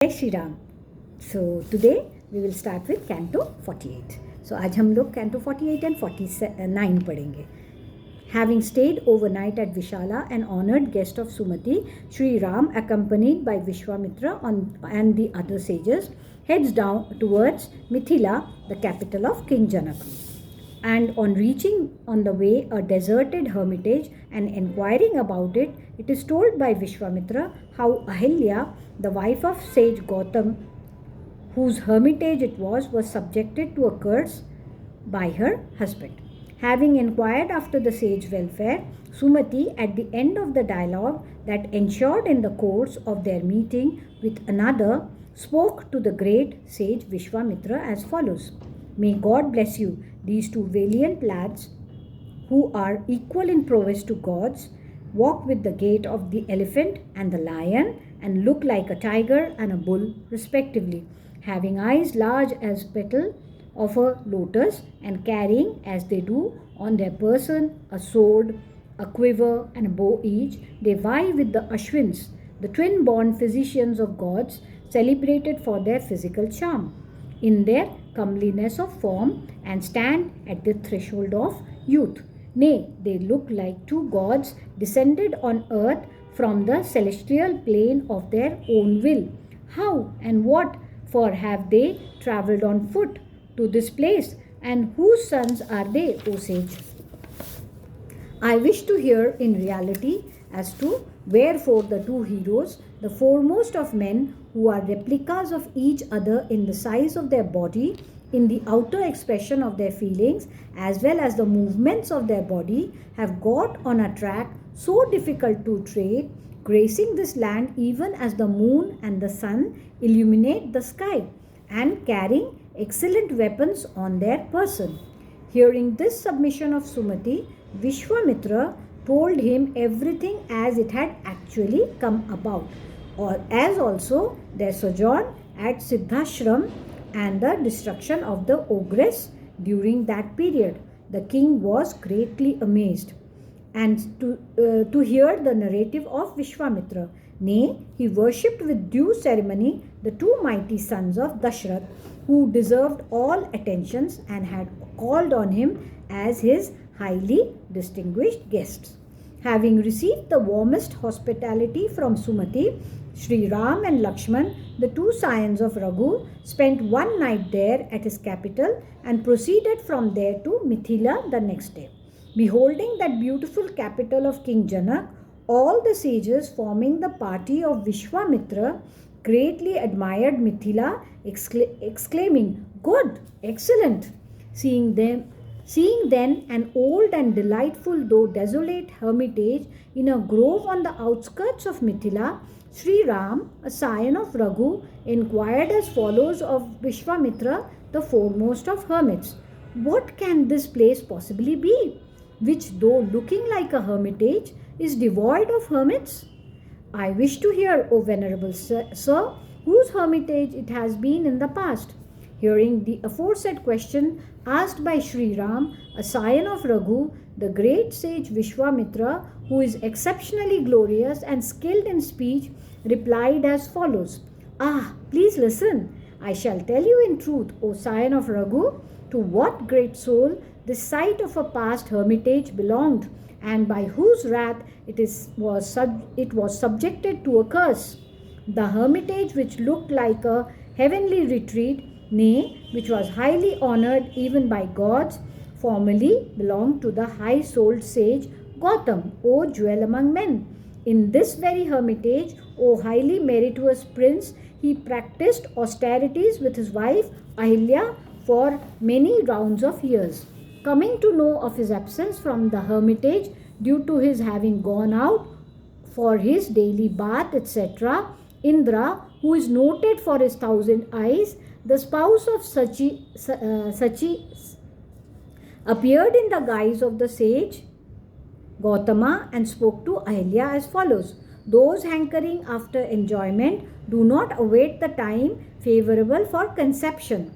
जय Shri Ram. So today we will start with Canto 48. So आज हम लोग Canto 48 and 49 पढ़ेंगे. Having stayed overnight at Vishala, an honored guest of Sumati, Sri Ram, accompanied by Vishwamitra and the other sages, heads down towards Mithila, the capital of King Janak. And on reaching on the way a deserted hermitage and inquiring about it, it is told by Vishwamitra how Ahilya, the wife of sage Gautam, whose hermitage it was subjected to a curse by her husband. Having inquired after the sage welfare, Sumati, at the end of the dialogue that ensued in the course of their meeting with another, spoke to the great sage Vishwamitra as follows. May God bless you, these two valiant lads who are equal in prowess to gods, walk with the gait of the elephant and the lion, and look like a tiger and a bull respectively, having eyes large as petal of a lotus, and carrying, as they do, on their person a sword, a quiver, and a bow each, they vie with the Ashwins, the twin-born physicians of gods, celebrated for their physical charm, in their comeliness of form, and stand at the threshold of youth. Nay, they look like two gods descended on earth from the celestial plane of their own will. How and what for have they travelled on foot to this place, and whose sons are they, O sage? I wish to hear in reality as to wherefore the two heroes, the foremost of men, who are replicas of each other in the size of their body, in the outer expression of their feelings, as well as the movements of their body, have got on a track so difficult to tread, gracing this land even as the moon and the sun illuminate the sky, and carrying excellent weapons on their person. Hearing this submission of Sumati, Vishwamitra told him everything as it had actually come about, or as also their sojourn at Siddhashram and the destruction of the ogress during that period. The king was greatly amazed and to hear the narrative of Vishwamitra. Nay, he worshipped with due ceremony the two mighty sons of Dashrath, who deserved all attentions and had called on him as his highly distinguished guests. Having received the warmest hospitality from Sumati, Sri Ram and Lakshman, the two scions of Raghu, spent one night there at his capital and proceeded from there to Mithila the next day. Beholding that beautiful capital of King Janak, all the sages forming the party of Vishwamitra greatly admired Mithila, exclaiming, "Good, excellent!" Seeing then an old and delightful though desolate hermitage in a grove on the outskirts of Mithila, Sri Ram, a scion of Raghu, inquired as follows of Vishwamitra, the foremost of hermits. What can this place possibly be, which though looking like a hermitage, is devoid of hermits? I wish to hear, O venerable sir, whose hermitage it has been in the past. Hearing the aforesaid question asked by Sri Ram, a scion of Raghu, the great sage Vishwamitra, who is exceptionally glorious and skilled in speech, replied as follows. Ah, please listen. I shall tell you in truth, O scion of Raghu, to what great soul this site of a past hermitage belonged, and by whose wrath it was subjected to a curse. The hermitage which looked like a heavenly retreat, nay, which was highly honored even by gods, formerly belonged to the high-souled sage Gautam, O jewel among men. In this very hermitage, O highly meritorious prince, he practiced austerities with his wife Ahilya for many rounds of years. Coming to know of his absence from the hermitage due to his having gone out for his daily bath, etc., Indra, who is noted for his 1,000 eyes, the spouse of Sachi appeared in the guise of the sage Gautama and spoke to Ahilya as follows. Those hankering after enjoyment do not await the time favorable for conception,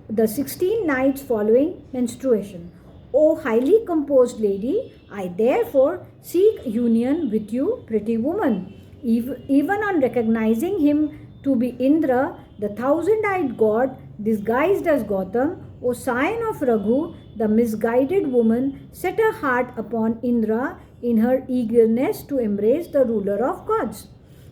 the 16 nights following menstruation. O highly composed lady, I therefore seek union with you, pretty woman. Even on recognizing him to be Indra, the thousand-eyed god disguised as Gautam, O scion of Raghu, the misguided woman set her heart upon Indra in her eagerness to embrace the ruler of gods.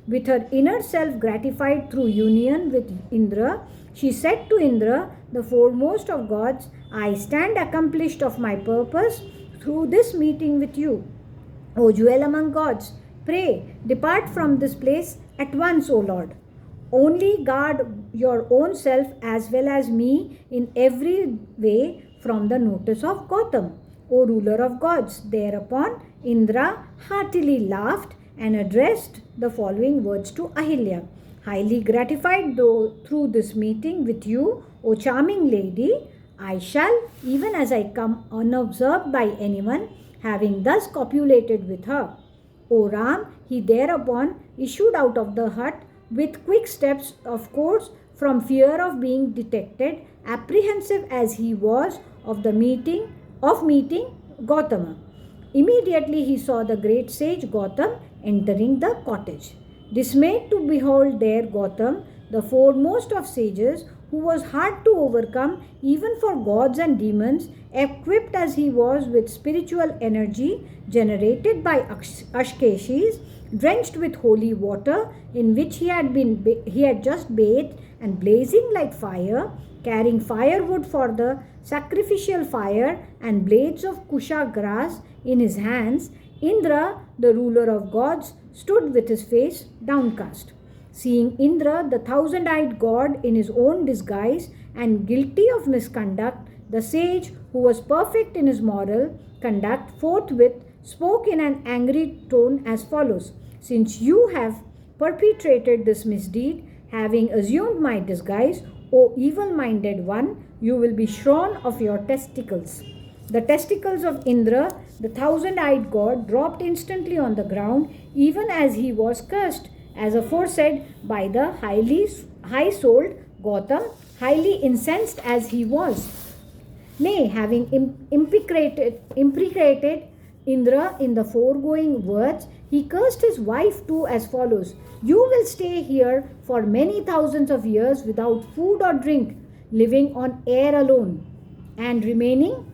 With her inner self gratified through union with Indra, she said to Indra, the foremost of gods, I stand accomplished of my purpose through this meeting with you. O jewel among gods, pray, depart from this place at once, O Lord. Only guard your own self as well as me in every way from the notice of Gautam, O ruler of gods. Thereupon Indra heartily laughed and addressed the following words to Ahilya. Highly gratified through this meeting with you, O charming lady, I shall, even as I come unobserved by anyone, having thus copulated with her. O Ram, he thereupon issued out of the hut with quick steps, of course, from fear of being detected, apprehensive as he was of meeting Gautama. Immediately he saw the great sage Gautam entering the cottage. Dismayed to behold there Gautam, the foremost of sages, who was hard to overcome even for gods and demons, equipped as he was with spiritual energy generated by Ashkeshis, drenched with holy water in which he had just bathed, and blazing like fire, carrying firewood for the sacrificial fire and blades of kusha grass in his hands, Indra, the ruler of gods, stood with his face downcast. Seeing Indra, the thousand-eyed god, in his own disguise and guilty of misconduct, the sage, who was perfect in his moral conduct, forthwith spoke in an angry tone as follows. Since you have perpetrated this misdeed, having assumed my disguise, O evil-minded one, you will be shorn of your testicles. The testicles of Indra, the thousand-eyed god, dropped instantly on the ground, even as he was cursed, as aforesaid, by the high-souled Gautam, highly incensed as he was. Nay, having imprecated Indra in the foregoing words, he cursed his wife too as follows. You will stay here for many thousands of years without food or drink, living on air alone, and remain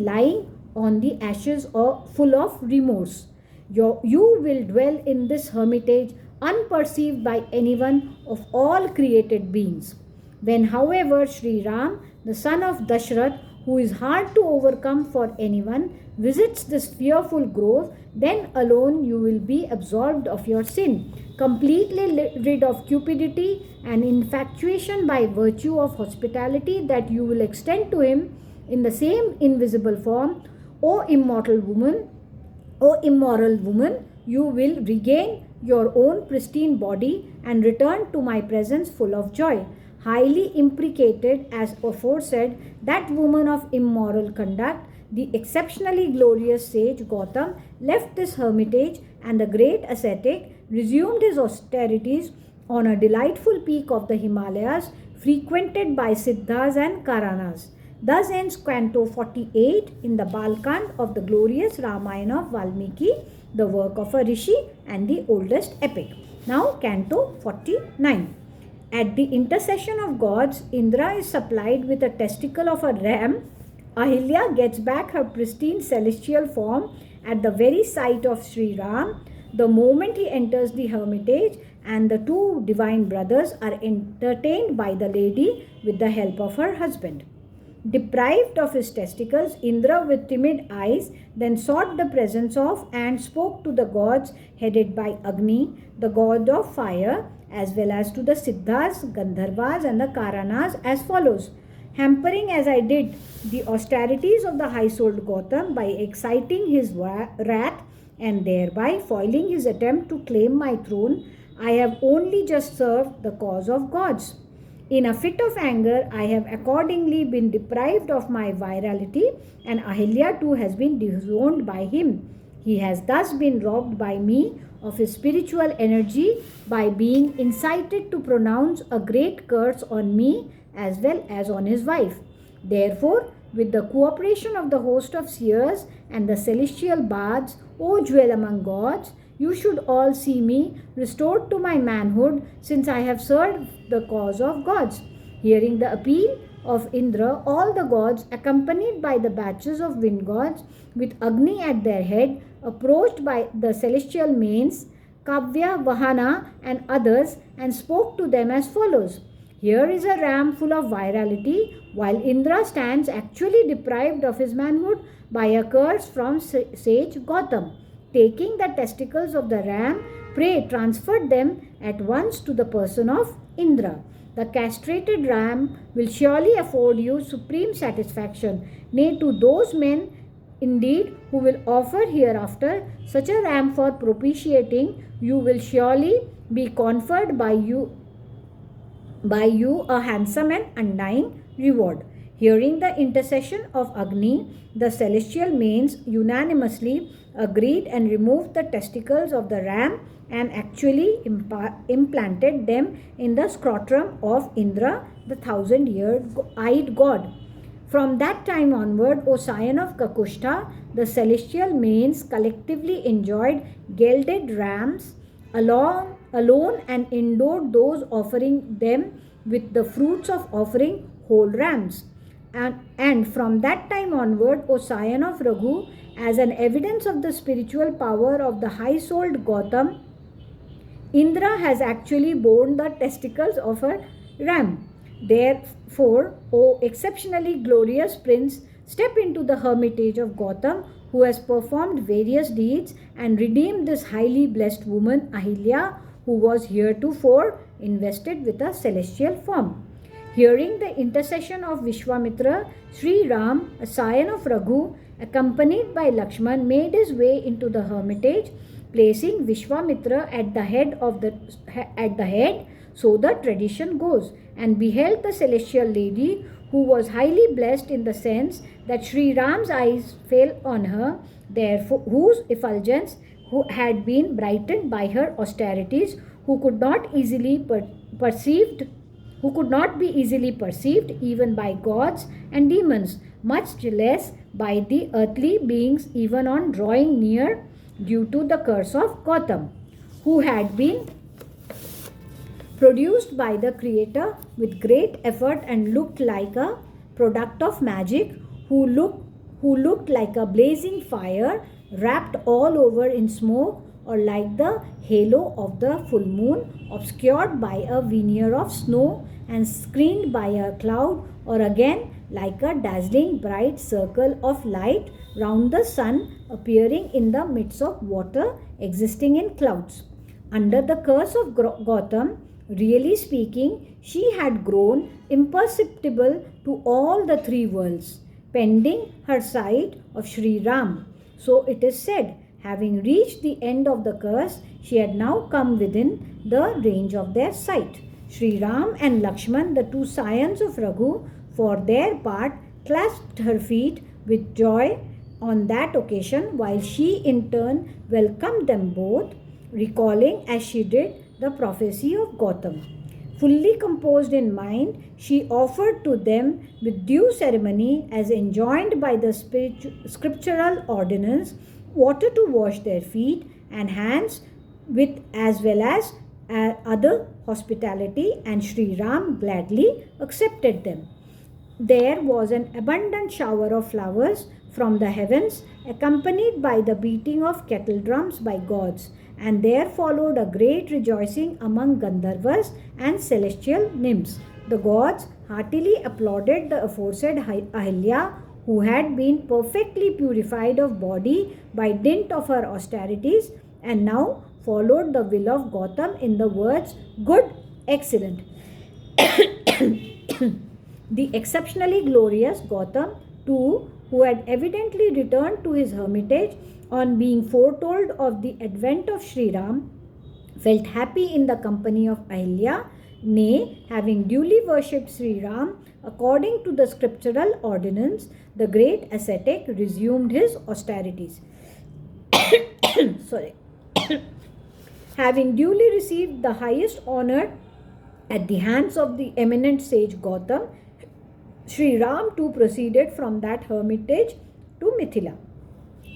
lying on the ashes full of remorse. You will dwell in this hermitage unperceived by anyone of all created beings. When, however, Sri Ram, the son of Dashrath, who is hard to overcome for anyone, visits this fearful grove, then alone you will be absolved of your sin, completely rid of cupidity and infatuation by virtue of hospitality that you will extend to him in the same invisible form. O immoral woman, you will regain your own pristine body and return to my presence full of joy. Highly imprecated as aforesaid, that woman of immoral conduct, the exceptionally glorious sage Gautam, left this hermitage, and the great ascetic resumed his austerities on a delightful peak of the Himalayas, frequented by Siddhas and Karanas. Thus ends Canto 48 in the Balakand of the glorious Ramayana of Valmiki, the work of a rishi and the oldest epic. Now Canto 49. At the intercession of gods, Indra is supplied with a testicle of a ram. Ahilya gets back her pristine celestial form at the very sight of Sri Ram, the moment he enters the hermitage, and the two divine brothers are entertained by the lady with the help of her husband. Deprived of his testicles, Indra with timid eyes then sought the presence of and spoke to the gods headed by Agni, the god of fire, as well as to the Siddhas, Gandharvas and the Karanas as follows. Hampering as I did the austerities of the high-souled Gautam by exciting his wrath and thereby foiling his attempt to claim my throne, I have only just served the cause of gods. In a fit of anger, I have accordingly been deprived of my virality, and Ahilya too has been disowned by him. He has thus been robbed by me of his spiritual energy by being incited to pronounce a great curse on me as well as on his wife. Therefore, with the cooperation of the host of seers and the celestial bards, O jewel among gods, You should all see me restored to my manhood, since I have served the cause of gods. Hearing the appeal of Indra, all the gods, accompanied by the batches of wind gods, with Agni at their head, approached by the celestial mains, Kavya, Vahana, and others, and spoke to them as follows. Here is a ram full of virality, while Indra stands actually deprived of his manhood by a curse from sage Gautam. Taking the testicles of the ram, pray transferred them at once to the person of Indra. The castrated ram will surely afford you supreme satisfaction. Nay, to those men indeed who will offer hereafter such a ram for propitiating, you will surely be conferred by you a handsome and undying reward. Hearing the intercession of Agni, the celestial mains unanimously agreed and removed the testicles of the ram and actually implanted them in the scrotum of Indra, the 1,000-eyed god. From that time onward, O scion of Kakushta, the celestial mains collectively enjoyed gelded rams alone and endowed those offering them with the fruits of offering whole rams. And from that time onward, O scion of Raghu, as an evidence of the spiritual power of the high-souled Gautam, Indra has actually borne the testicles of a ram. Therefore, O exceptionally glorious prince, step into the hermitage of Gautam, who has performed various deeds and redeemed this highly blessed woman Ahilya, who was heretofore invested with a celestial form. Hearing the intercession of Vishwamitra, Sri Ram, a scion of Raghu, accompanied by Lakshman, made his way into the hermitage, placing Vishwamitra at the head, so the tradition goes, and beheld the celestial lady, who was highly blessed in the sense that Sri Ram's eyes fell on her, therefore whose effulgence had been brightened by her austerities, who could not be easily perceived even by gods and demons, much less by the earthly beings even on drawing near, due to the curse of Gautam, who had been produced by the Creator with great effort and looked like a product of magic, who looked like a blazing fire wrapped all over in smoke, or like the halo of the full moon obscured by a veneer of snow and screened by a cloud, or again like a dazzling bright circle of light round the sun appearing in the midst of water existing in clouds. Under the curse of Gautam, really speaking, she had grown imperceptible to all the three worlds, pending her sight of Sri Ram. So it is said, having reached the end of the curse, she had now come within the range of their sight. Sri Ram and Lakshman, the two scions of Raghu, for their part, clasped her feet with joy on that occasion, while she in turn welcomed them both, recalling as she did the prophecy of Gautam. Fully composed in mind, she offered to them with due ceremony, as enjoined by the scriptural ordinance, water to wash their feet and hands with, as well as other hospitality, and Sri Ram gladly accepted them. There was an abundant shower of flowers from the heavens, accompanied by the beating of kettle drums by gods, and there followed a great rejoicing among Gandharvas and celestial nymphs. The gods heartily applauded the aforesaid Ahilya, who had been perfectly purified of body by dint of her austerities, and now followed the will of Gautam in the words, good, excellent. The exceptionally glorious Gautam, too, who had evidently returned to his hermitage on being foretold of the advent of Sri Ram, felt happy in the company of Ahilya. Nay, having duly worshipped Sri Ram according to the scriptural ordinance, the great ascetic resumed his austerities. Having duly received the highest honor at the hands of the eminent sage Gautam, Sri Ram too proceeded from that hermitage to Mithila.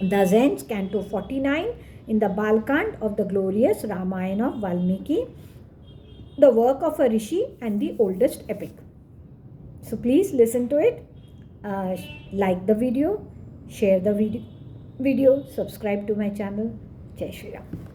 Thus ends Canto 49. in the Balakand of the glorious Ramayan of Valmiki, the work of a rishi and the oldest epic. So please listen to it, like the video, share the video, subscribe to my channel. Jai Shri Ram.